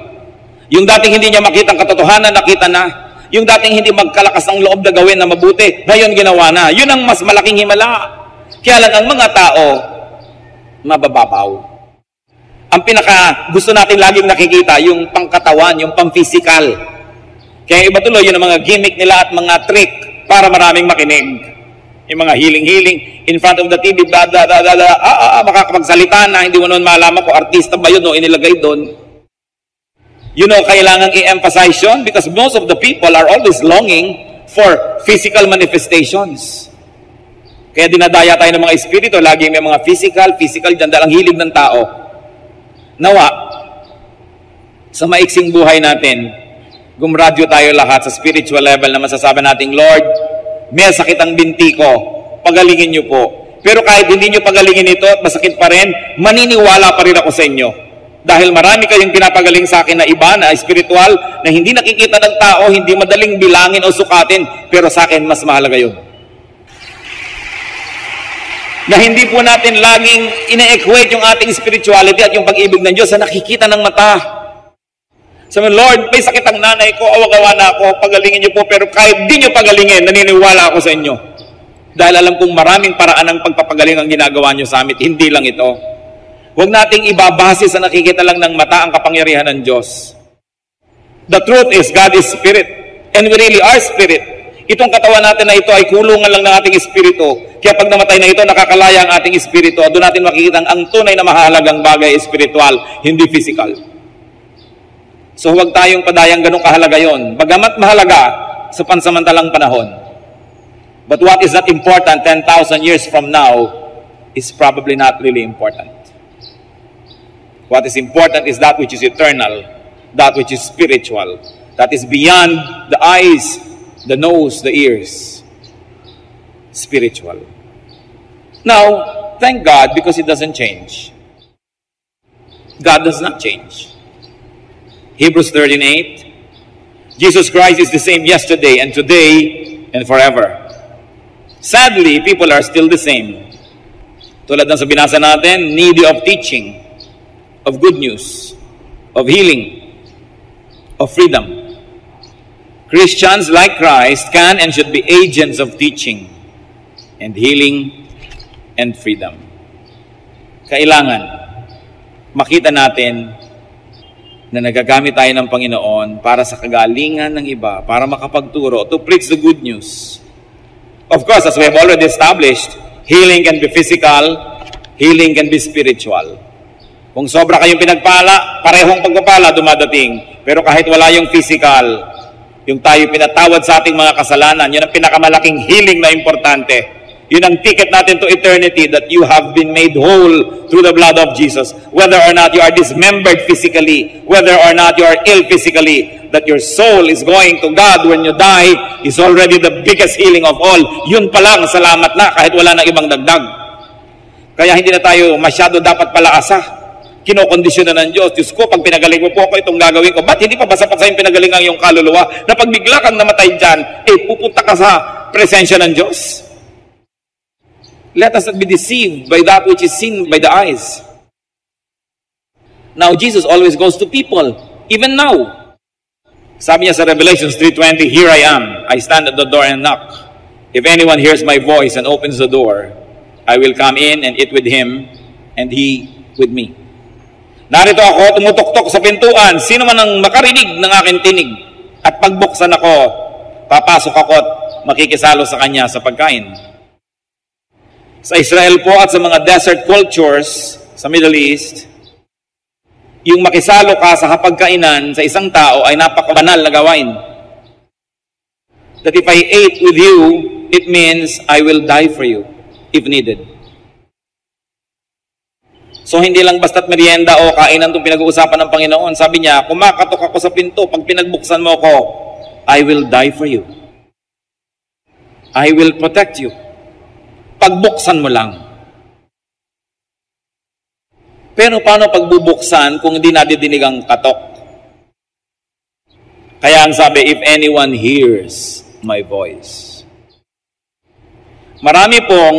Yung dating hindi niya makita ang katotohanan, nakita na. Yung dating hindi magkalakas ng loob na gawin na mabuti, ngayon ginawa na. Yun ang mas malaking himala. Kaya lang ang mga tao, mabababaw. Ang pinaka gusto natin laging nakikita, yung pangkatawan, yung pang-physical. Kaya iba tuloy, yun ang mga gimmick nila at mga trick para maraming makinig. Yung mga healing in front of the TV, makakapagsalita na, hindi mo naman malaman kung artista ba yun o inilagay doon. You know, kailangan i-emphasize yun because most of the people are always longing for physical manifestations. Kaya dinadaya tayo ng mga espiritu, lagi may mga physical, dyan dahil ang hilig ng tao. Nawa, sa maiksing buhay natin, gumradyo tayo lahat sa spiritual level na masasabi nating, Lord, may sakit ang binti ko, pagalingin niyo po. Pero kahit hindi niyo pagalingin ito at masakit pa rin, maniniwala pa rin ako sa inyo. Dahil marami kayong pinapagaling sa akin na iba, na spiritual, na hindi nakikita ng tao, hindi madaling bilangin o sukatin, pero sa akin mas mahalaga yun. Na hindi po natin laging ina-equate yung ating spirituality at yung pag-ibig ng Diyos sa nakikita ng mata. Sabi, Lord, may sakit ang nanay ko, awa-gawa na ako, pagalingin niyo po, pero kahit di niyo pagalingin, naniniwala ako sa inyo. Dahil alam kong maraming paraan ng pagpapagaling ang ginagawa niyo sa amin, hindi lang ito. Huwag nating ibabase sa nakikita lang ng mata ang kapangyarihan ng Diyos. The truth is, God is spirit, and we really are spirit. Itong katawan natin na ito ay kulungan lang ng ating espiritu. Kaya pag namatay na ito, nakakalaya ang ating espiritu. Doon natin makikita ang tunay na mahalagang bagay espiritual, hindi physical. So huwag tayong padayang ganong kahalaga yon. Bagamat mahalaga sa pansamantalang panahon. But what is not important 10,000 years from now is probably not really important. What is important is that which is eternal, that which is spiritual, that is beyond the eyes, the nose, the ears. Spiritual. Now, thank God because it doesn't change. God does not change. Hebrews 13:8, Jesus Christ is the same yesterday and today and forever. Sadly, people are still the same. Tulad ng sa binasa natin, needy of teaching, of good news, of healing, of freedom. Christians like Christ can and should be agents of teaching and healing and freedom. Kailangan makita natin na nagagamit tayo ng Panginoon para sa kagalingan ng iba, para makapagturo, to preach the good news. Of course, as we have already established, healing can be physical, healing can be spiritual. Kung sobra kayong pinagpala, parehong pagpapala dumadating. Pero kahit wala yung physical, yung tayo pinatawad sa ating mga kasalanan, yun ang pinakamalaking healing na importante. Yun ang ticket natin to eternity, that you have been made whole through the blood of Jesus. Whether or not you are dismembered physically, whether or not you are ill physically, that your soul is going to God when you die is already the biggest healing of all. Yun pa lang, salamat na, kahit wala nang ibang dagdag. Kaya hindi na tayo masyado dapat palaasa. Kinokondisyon na ng Diyos. Diyos ko, pag pinagaling mo po ako, itong gagawin ko. Ba't hindi pa ba sapat sa yung pinagaling ang iyong kaluluwa? Na pag bigla kang namatay dyan, pupunta ka sa presensya ng Diyos. Let us not be deceived by that which is seen by the eyes. Now, Jesus always goes to people, even now. Sabi niya sa Revelation 3:20, Here I am, I stand at the door and knock. If anyone hears my voice and opens the door, I will come in and eat with him, and he with me. Narito ako, tumutok-tok sa pintuan. Sino man ang makarinig ng aking tinig, at pagbuksan ako, papasok ako at makikisalo sa kanya sa pagkain. Sa Israel po at sa mga desert cultures sa Middle East, yung makisalo ka sa hapagkainan sa isang tao ay napakabanal na gawain. That if I ate with you, it means I will die for you if needed. So hindi lang basta't merienda o kainan itong pinag-uusapan ng Panginoon. Sabi niya, kumakatok ako sa pinto, pag pinagbuksan mo ko, I will die for you. I will protect you. Pagbuksan mo lang. Pero paano pagbubuksan kung hindi nadidinig ang katok? Kaya ang sabi, if anyone hears my voice. Marami pong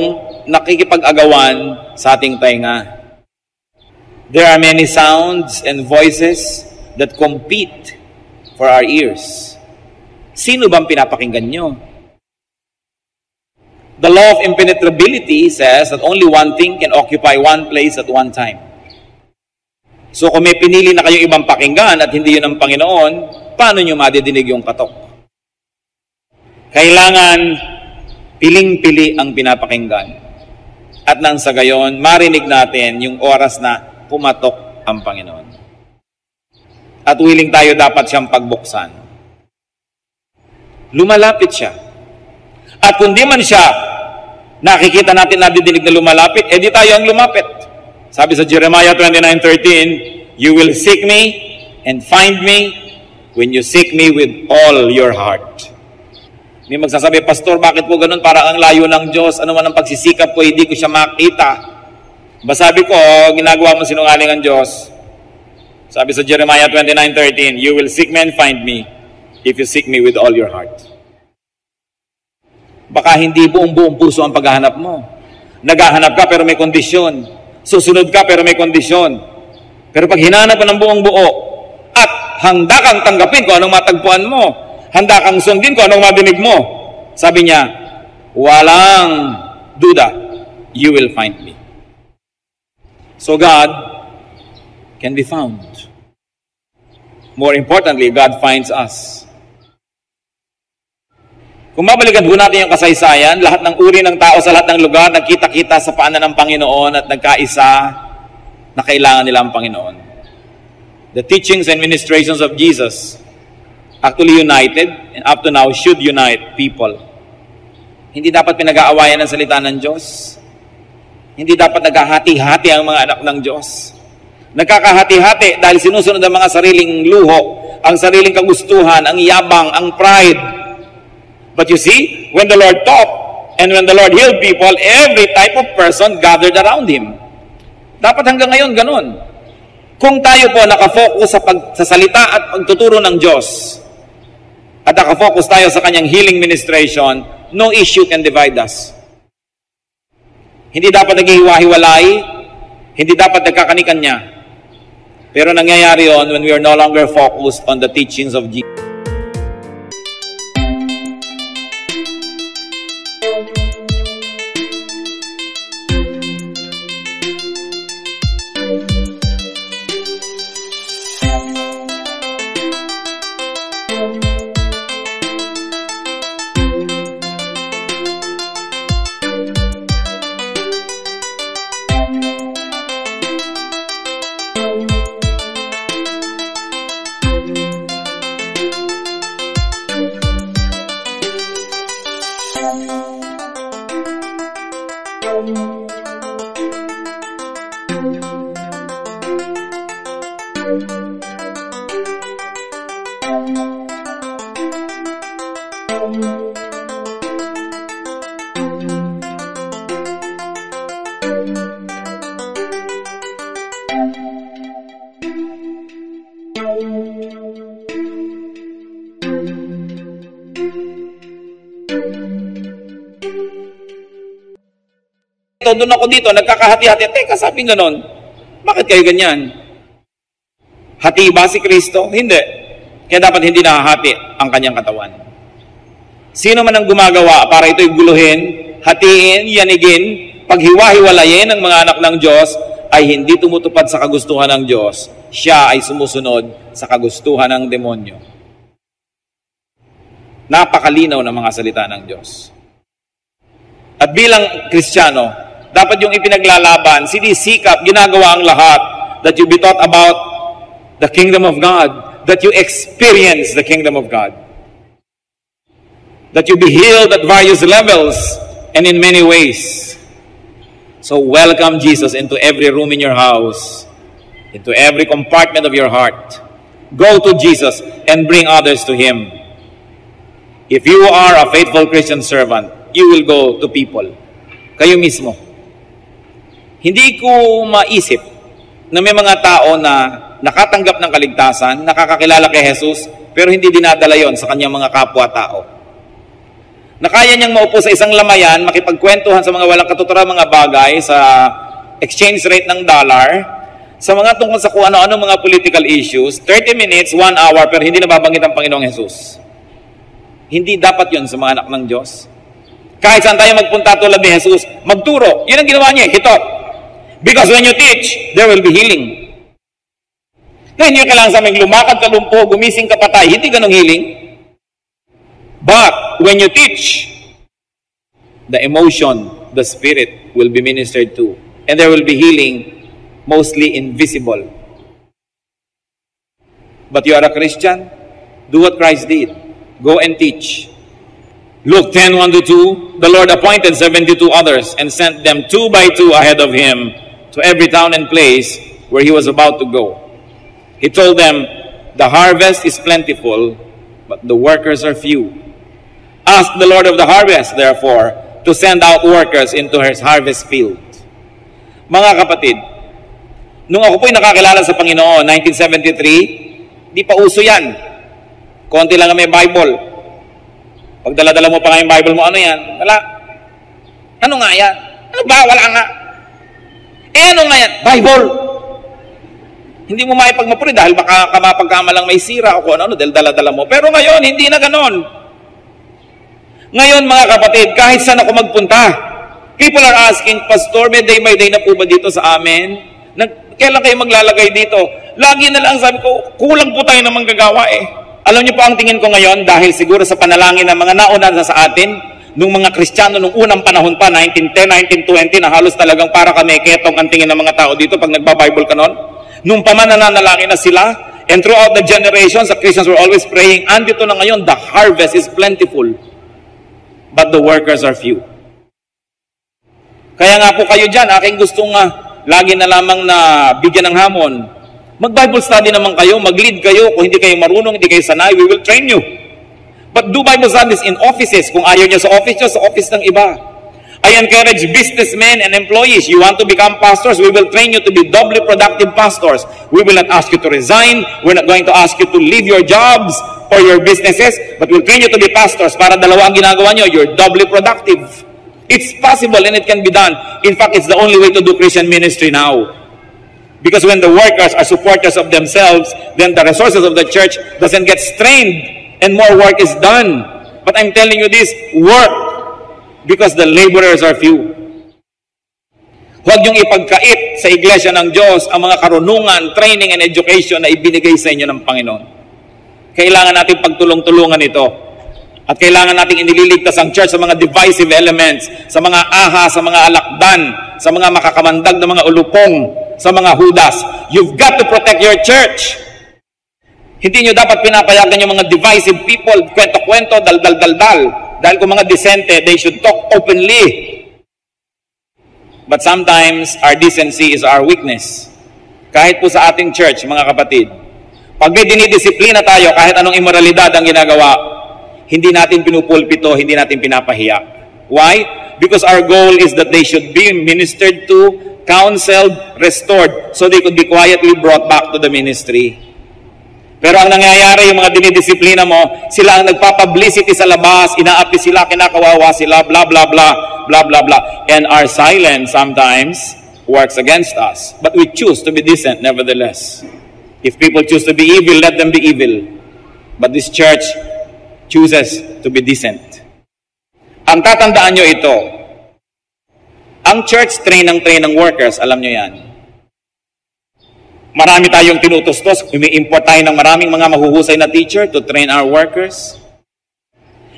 nakikipag-agawan sa ating tainga. There are many sounds and voices that compete for our ears. Sino bang pinapakinggan nyo? The law of impenetrability says that only one thing can occupy one place at one time. So kung may pinili na kayong ibang pakinggan at hindi yun ang Panginoon, paano nyo madidinig yung katok? Kailangan piling-pili ang pinapakinggan. At nang sa gayon, marinig natin yung oras na pumatok ang Panginoon. At willing tayo dapat siyang pagbuksan. Lumalapit siya. At kung di man siya nakikita natin nadidinig na lumalapit, edi tayo ang lumapit. Sabi sa Jeremiah 29:13, you will seek me and find me when you seek me with all your heart. May magsasabi, Pastor, bakit po ganun? Parang ang layo ng Diyos. Ano man ang pagsisikap ko, hindi ko siya makita. Sabi ko, ginagawa mo sinungaling ang Diyos. Sabi sa Jeremiah 29:13, you will seek me and find me if you seek me with all your heart. Baka hindi buong puso ang paghahanap mo. Naghahanap ka pero may kondisyon. Susunod ka pero may kondisyon. Pero pag hinanap mo ng buong buo at handa kang tanggapin kung anong matagpuan mo, handa kang sundin kung anong madinig mo, sabi niya, walang duda, you will find me. So God can be found. More importantly, God finds us. Kung mabalikan po natin yung kasaysayan, lahat ng uri ng tao sa lahat ng lugar, nagkita-kita sa paanan ng Panginoon at nagkaisa na kailangan nila ang Panginoon. The teachings and ministrations of Jesus actually united and up to now should unite people. Hindi dapat pinag-aawayan ang salita ng Diyos. Hindi dapat naghahati-hati ang mga anak ng Diyos. Nagkakahati-hati dahil sinusunod ang mga sariling luho, ang sariling kagustuhan, ang yabang, ang pride. But you see, when the Lord taught and when the Lord healed people, every type of person gathered around Him. Dapat hanggang ngayon ganun. Kung tayo po nakafocus sa salita at pagtuturo ng Diyos, at nakafocus tayo sa Kanyang healing ministration, no issue can divide us. Hindi dapat naghihiwa-hiwalay, hindi dapat nagkakanikan-nya. Pero nangyayari yon when we are no longer focused on the teachings of Jesus. Doon ako dito, nagkakahati-hati. Teka, sabi ganon. Bakit kayo ganyan? Hati ba si Kristo? Hindi. Kaya dapat hindi nahahati ang kanyang katawan. Sino man ang gumagawa para ito'y guluhin, hatiin, yanigin, paghiwa-hiwalayin ng mga anak ng Diyos, ay hindi tumutupad sa kagustuhan ng Diyos. Siya ay sumusunod sa kagustuhan ng demonyo. Napakalinaw ng mga salita ng Diyos. At bilang Kristiyano, dapat yung ipinaglalaban, sinisikap, ginagawa ang lahat, that you be taught about the kingdom of God, that you experience the kingdom of God, that you be healed at various levels and in many ways. So welcome Jesus into every room in your house, into every compartment of your heart. Go to Jesus and bring others to Him. If you are a faithful Christian servant, you will go to people. Kayo mismo. Hindi ko maisip na may mga tao na nakatanggap ng kaligtasan, nakakakilala kay Jesus, pero hindi dinadala yon sa kanyang mga kapwa-tao. na kaya niyang maupo sa isang lamayan, makipagkwentuhan sa mga walang katuturan mga bagay, sa exchange rate ng dollar, sa mga tungkol sa kung ano-ano mga political issues, 30 minutes, 1 hour, pero hindi nababanggit ang Panginoong Jesus. Hindi dapat yun sa mga anak ng Diyos. Kahit saan tayo magpunta tulad ni Jesus, magturo. Yun ang ginawa niya, hitot. Because when you teach, there will be healing. Ngayon yung kailangan sa aming lumakad ka lumpo, gumising ka patay, hindi ganong healing. But when you teach, the emotion, the spirit will be ministered to. And there will be healing, mostly invisible. But you are a Christian, do what Christ did. Go and teach. Luke 10:1-2, the Lord appointed 72 others and sent them 2 by 2 ahead of him to every town and place where he was about to go. He told them, the harvest is plentiful, but the workers are few. Ask the Lord of the harvest, therefore, to send out workers into his harvest field. Mga kapatid, nung ako po'y nakakilala sa Panginoon, 1973, di pa uso yan. Konti lang may Bible. Pag dala-dala mo pa nga yung Bible mo, ano yan? Wala. Ano nga yan? Ano ba? Wala nga. Ano nga yan? Bible. Hindi mo maipagmapuri dahil baka kamapagkamalang may sira o kung ano, dahil dala-dala mo. Pero ngayon, hindi na ganon. Ngayon, mga kapatid, kahit saan ako magpunta, people are asking, Pastor, may day by day na po ba dito sa amin? Kailan kayo maglalagay dito? Lagi na lang sabi ko, kulang po tayo na manggagawa eh. Alam niyo po ang tingin ko ngayon, dahil siguro sa panalangin ng mga nauna na sa atin, nung mga Kristiyano, nung unang panahon pa, 1910, 1920, na halos talagang para kami ketong ang tingin ng mga tao dito pag nagba-Bible ka nun. Nung pamananalangin na sila, and throughout the generations, the Christians were always praying, andito na ngayon, the harvest is plentiful, but the workers are few. Kaya nga po kayo dyan, aking gustong lagi na lamang na bigyan ng hamon. Mag-Bible study naman kayo, mag-lead kayo. Kung hindi kayo marunong, hindi kayo sanay, we will train you. But do Bible studies in offices. Kung ayaw nyo sa office ng iba. I encourage businessmen and employees. You want to become pastors, we will train you to be doubly productive pastors. We will not ask you to resign. We're not going to ask you to leave your jobs or your businesses, but we'll train you to be pastors para dalawa ang ginagawa nyo. You're doubly productive. It's possible and it can be done. In fact, it's the only way to do Christian ministry now. Because when the workers are supporters of themselves, then the resources of the church doesn't get strained and more work is done. But I'm telling you this, work because the laborers are few. Huwag niyong ipagkait sa iglesia ng Diyos ang mga karunungan, training, and education na ibinigay sa inyo ng Panginoon. Kailangan natin pagtulong-tulungan ito. At kailangan natin inililigtas ang church sa mga divisive elements, sa mga aha, sa mga alakdan, sa mga makakamandag na mga ulupong, sa mga hudas. You've got to protect your church. Hindi nyo dapat pinapayagan yung mga divisive people, kwento-kwento, dal-dal-dal-dal. Dahil kung mga disente, they should talk openly. But sometimes, our decency is our weakness. Kahit po sa ating church, mga kapatid, pag may dinidisiplina tayo, kahit anong immoralidad ang ginagawa, hindi natin pinupulpito, hindi natin pinapahiya. Why? Because our goal is that they should be ministered to, counseled, restored, so they could be quietly brought back to the ministry. Pero ang nangyayari, yung mga dinidisiplina mo, sila ang nagpapublicity sa labas, inaapi sila, kinakawawa sila, blah, blah, blah, blah, blah, blah. And our silence sometimes works against us. But we choose to be decent nevertheless. If people choose to be evil, let them be evil. But this church chooses to be decent. Ang tatandaan nyo ito, ang church train ng workers, alam nyo yan. Marami tayong tinutustos, umi-import tayo ng maraming mga mahuhusay na teacher to train our workers.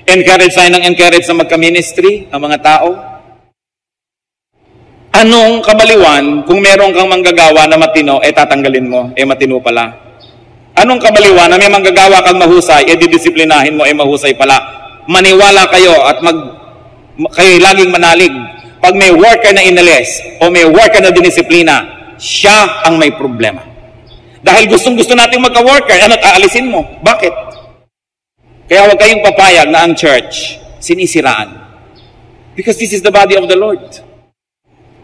Encourage tayo ng encourage na magka-ministry ang mga tao. Anong kabaliwan kung meron kang manggagawa na matino, tatanggalin mo, matino pala. Anong kabaliwan na may manggagawa kang mahusay, didisiplinahin mo, mahusay pala. Maniwala kayo at kayo laging manalig. Pag may worker na inalis o may worker na dinisiplina, siya ang may problema. Dahil gustong-gusto nating magka-worker, aalisin mo. Bakit? Kaya huwag kayong papayag na ang church sinisiraan. Because this is the body of the Lord.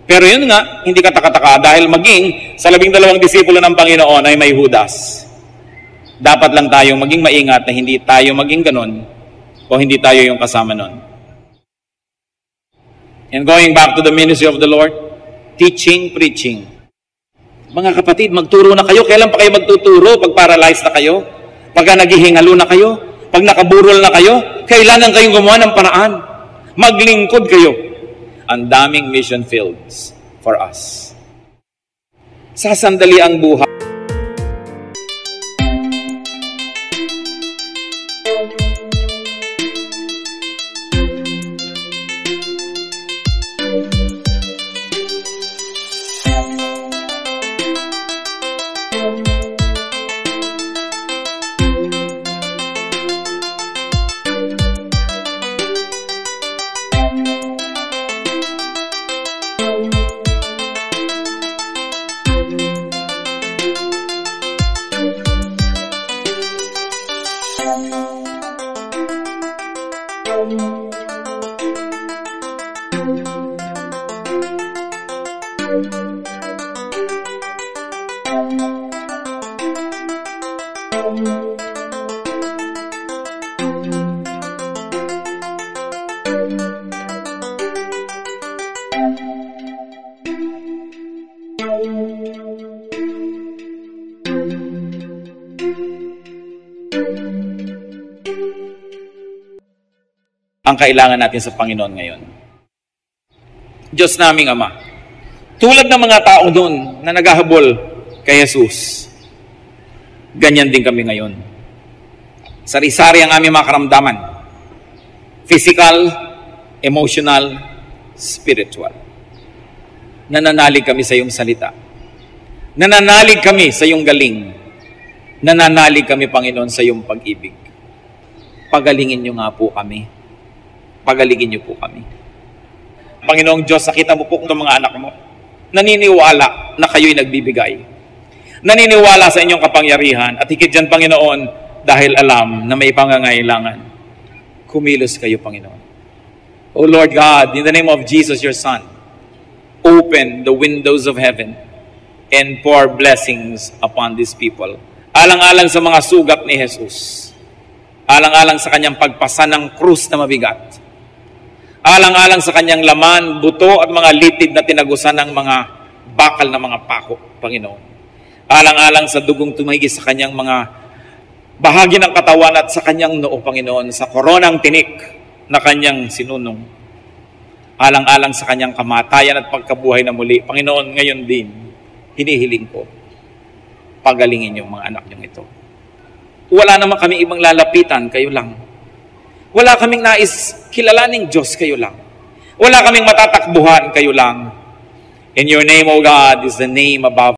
Pero yun nga, hindi ka taka-taka dahil maging sa 12 disipulo ng Panginoon ay may Judas. Dapat lang tayong maging maingat na hindi tayo maging ganon o hindi tayo yung kasama nun. And going back to the ministry of the Lord, teaching, preaching. Mga kapatid, magturo na kayo. Kailan pa kayo magtuturo? Pag paralyzed na kayo? Pagka naghihingalo na kayo? Pag nakaburol na kayo? Kailangan kayong gumawa ng paraan. Maglingkod kayo. Ang daming mission fields for us. Sasandali ang buhay. Ang kailangan natin sa Panginoon ngayon. Diyos naming Ama, tulad ng mga tao doon na naghahabol kay Jesus, ganyan din kami ngayon. Sari-sari ang aming mga karamdaman. Physical, emotional, spiritual. Nananalig kami sa iyong salita. Nananalig kami sa iyong galing. Nananalig kami, Panginoon, sa iyong pag-ibig. Pagalingin niyo nga po kami. Pagaligin niyo po kami. Panginoong Diyos, nakita mo po kung mga anak mo, naniniwala na kayo'y nagbibigay. Naniniwala sa inyong kapangyarihan. At higit dyan, Panginoon, dahil alam na may pangangailangan. Kumilos kayo, Panginoon. O Lord God, in the name of Jesus, your Son, open the windows of heaven and pour blessings upon these people. Alang-alang sa mga sugat ni Jesus. Alang-alang sa kanyang pagpasa ng krus na mabigat. Alang-alang sa kanyang laman, buto at mga litid na tinagusan ng mga bakal na mga pako, Panginoon. Alang-alang sa dugong tumigis sa kanyang mga bahagi ng katawan at sa kanyang noo, Panginoon, sa koronang tinik na kanyang sinunong. Alang-alang sa kanyang kamatayan at pagkabuhay na muli. Panginoon, ngayon din, hinihiling ko, pagalingin yung mga anak niyong ito. Wala naman kami ibang lalapitan, kayo lang. Wala kaming nais kilalaning Diyos, kayo lang. Wala kaming matatakbuhan, kayo lang. In your name, O God, is the name above